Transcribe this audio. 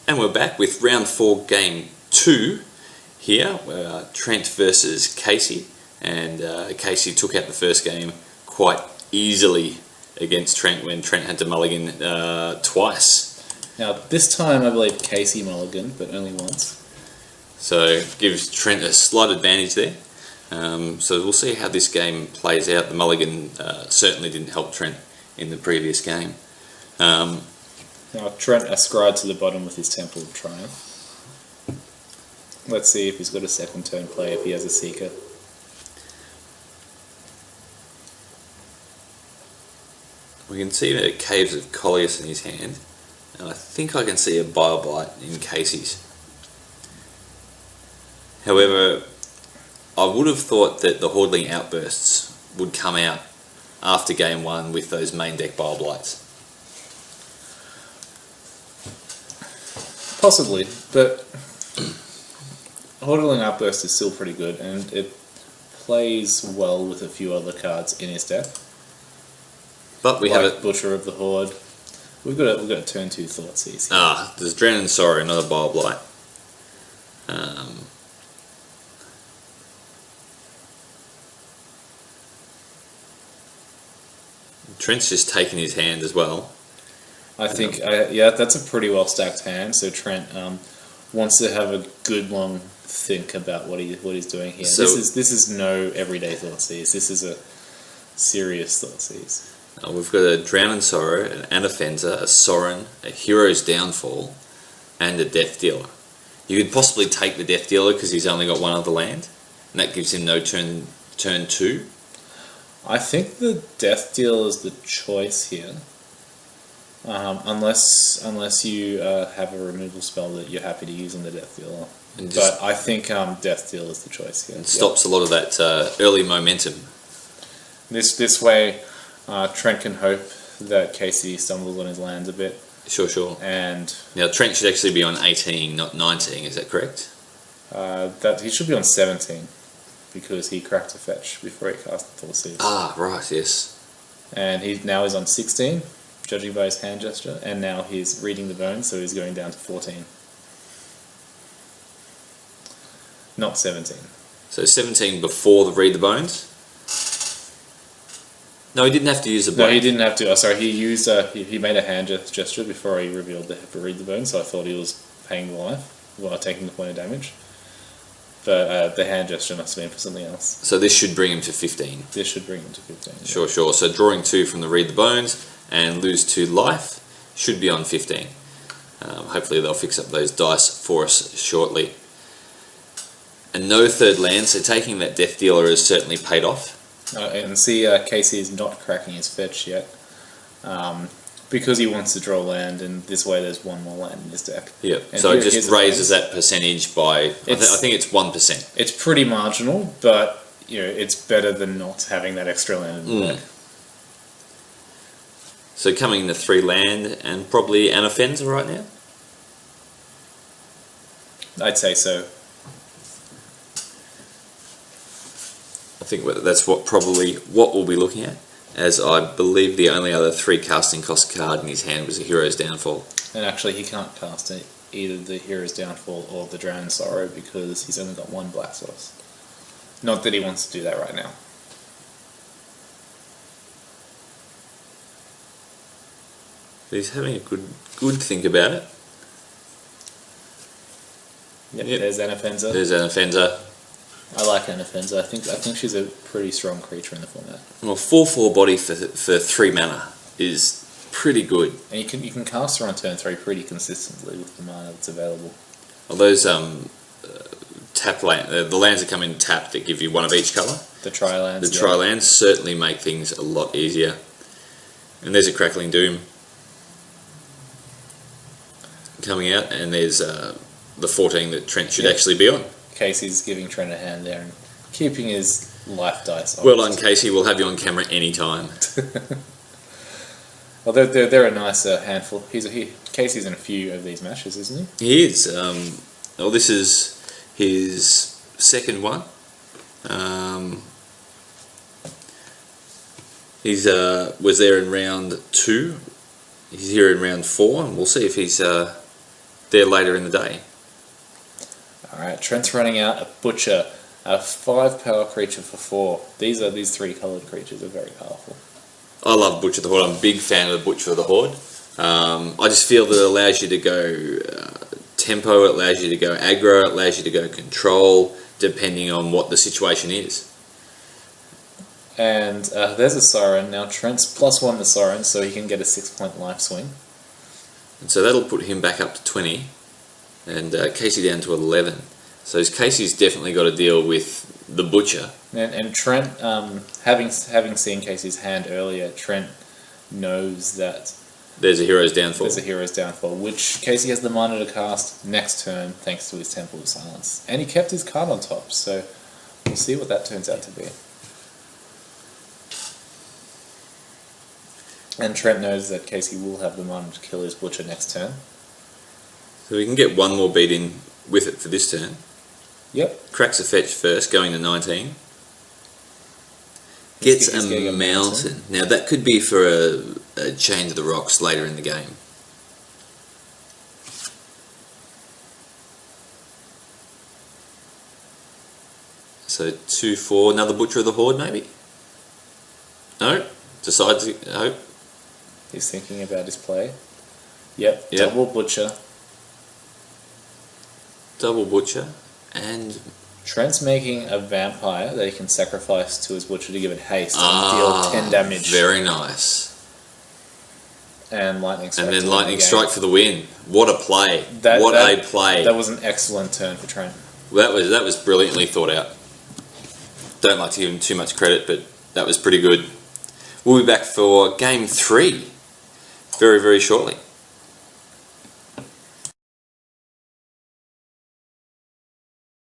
And we're back with round 4, game 2 here, Trent versus Casey. And Casey took out the first game quite easily against Trent when Trent had to mulligan twice. Now, this time I believe Casey mulliganed, but only once. So gives Trent a slight advantage there. So we'll see how this game plays out. The mulligan certainly didn't help Trent in the previous game. Now Trent ascribed to the bottom with his Temple of Triumph. Let's see if he's got a second turn play, if he has a Seeker. We can see the Caves of Collius in his hand, and I think I can see a Bile-Blight in Casey's. However, I would have thought that the Hordling Outbursts would come out after game 1 with those main deck Bile-Blights. Possibly, but Hordling Outburst is still pretty good, and it plays well with a few other cards in his deck. But we like have a Butcher of the Horde. We've got a turn 2 Thoughtseize here. There's Drowning Sorrow, another Bile-Blight. Trent's just taken his hand as well. I think, yeah, that's a pretty well stacked hand. So Trent wants to have a good long think about what he's doing here. So this is no everyday Thoughtseize. This is a serious Thoughtseize. We've got a Drowning Sorrow, an Anafenza, a Sorin, a Hero's Downfall, and a Death Dealer. You could possibly take the Death Dealer because he's only got one other land, and that gives him no turn 2. I think the Death Dealer is the choice here. Unless you have a removal spell that you're happy to use on the Death Dealer. But I think Death Dealer is the choice here. It stops a lot of that early momentum. This way, Trent can hope that Casey stumbles on his lands a bit. Sure. And now Trent should actually be on 18, not 19. Is that correct? That he should be on 17 because he cracked a fetch before he cast the Thoughtseize. Right, yes. And he's on 16. Judging by his hand gesture, and now he's reading the bones, so he's going down to 14. Not 17. So 17 before the read the bones? No, he didn't have to use the bones. No, he didn't have to. Oh, sorry, he used he made a hand gesture before he revealed they have to read the bones, so I thought he was paying the life while taking the point of damage. But the hand gesture must have been for something else. So this should bring him to 15. This should bring him to 15. Sure. So drawing 2 from the read the bones and lose 2 life should be on 15. Hopefully they'll fix up those dice for us shortly. And no third land, so taking that Death Dealer has certainly paid off. And see, Casey is not cracking his fetch yet. Because he wants to draw land, and this way there's one more land in his deck. Yeah, so it just raises that percentage by, I think it's 1%. It's pretty marginal, but it's better than not having that extra land in the deck. So coming into 3 land and probably Anafenza right now? I'd say so. I think that's what we'll be looking at, as I believe the only other 3 casting cost card in his hand was a Hero's Downfall. And actually he can't cast either the Hero's Downfall or the Drowning Sorrow because he's only got 1 Black Source. Not that he wants to do that right now. He's having a good think about it. Yep. There's Anafenza. I like Anafenza. I think she's a pretty strong creature in the format. Well, 4/4 body for 3 mana is pretty good. And you can cast her on turn 3 pretty consistently with the mana that's available. Well, those tap land, the lands that come in tapped that give you 1 of each colour. The tri-lands. The tri-lands certainly make things a lot easier. And there's a Crackling Doom coming out, and there's the 14 that Trent should actually be on. Casey's giving Trent a hand there and keeping his life dice. Well done, Casey. We'll have you on camera anytime. Well, they're a nice handful. Casey's in a few of these matches, isn't he? He is. Well, this is his second one. He's was there in round 2. He's here in round 4, and we'll see if he's there later in the day. Alright, Trent's running out a Butcher, a 5 power creature for 4. These 3-coloured creatures are very powerful. I love Butcher the Horde. I'm a big fan of the Butcher of the Horde. I just feel that it allows you to go tempo, it allows you to go aggro, it allows you to go control, depending on what the situation is. And there's a Siren. Now Trent's +1 to Siren, so he can get a 6-point life swing. And so that'll put him back up to 20, and Casey down to 11. So Casey's definitely got to deal with the Butcher. And Trent, having seen Casey's hand earlier, Trent knows that there's a hero's downfall. There's a hero's downfall, which Casey has the mana to cast next turn thanks to his Temple of Silence. And he kept his card on top, so we'll see what that turns out to be. And Trent knows that Casey will have the mana to kill his Butcher next turn. So we can get one more beat in with it for this turn. Yep. Cracks a fetch first, going to 19. Gets a mountain. Now that could be for a Chain to the Rocks later in the game. So 2-4, another Butcher of the Horde maybe? No? Decides, no? He's thinking about his play. Yep. Double Butcher. Double Butcher. And Trent's making a vampire that he can sacrifice to his Butcher to give it haste and deal 10 damage. Very nice. And Lightning Strike. And then Lightning Strike for the win. What a play. What a play. That was an excellent turn for Trent. That was brilliantly thought out. Don't like to give him too much credit, but that was pretty good. We'll be back for Game 3 very, very shortly.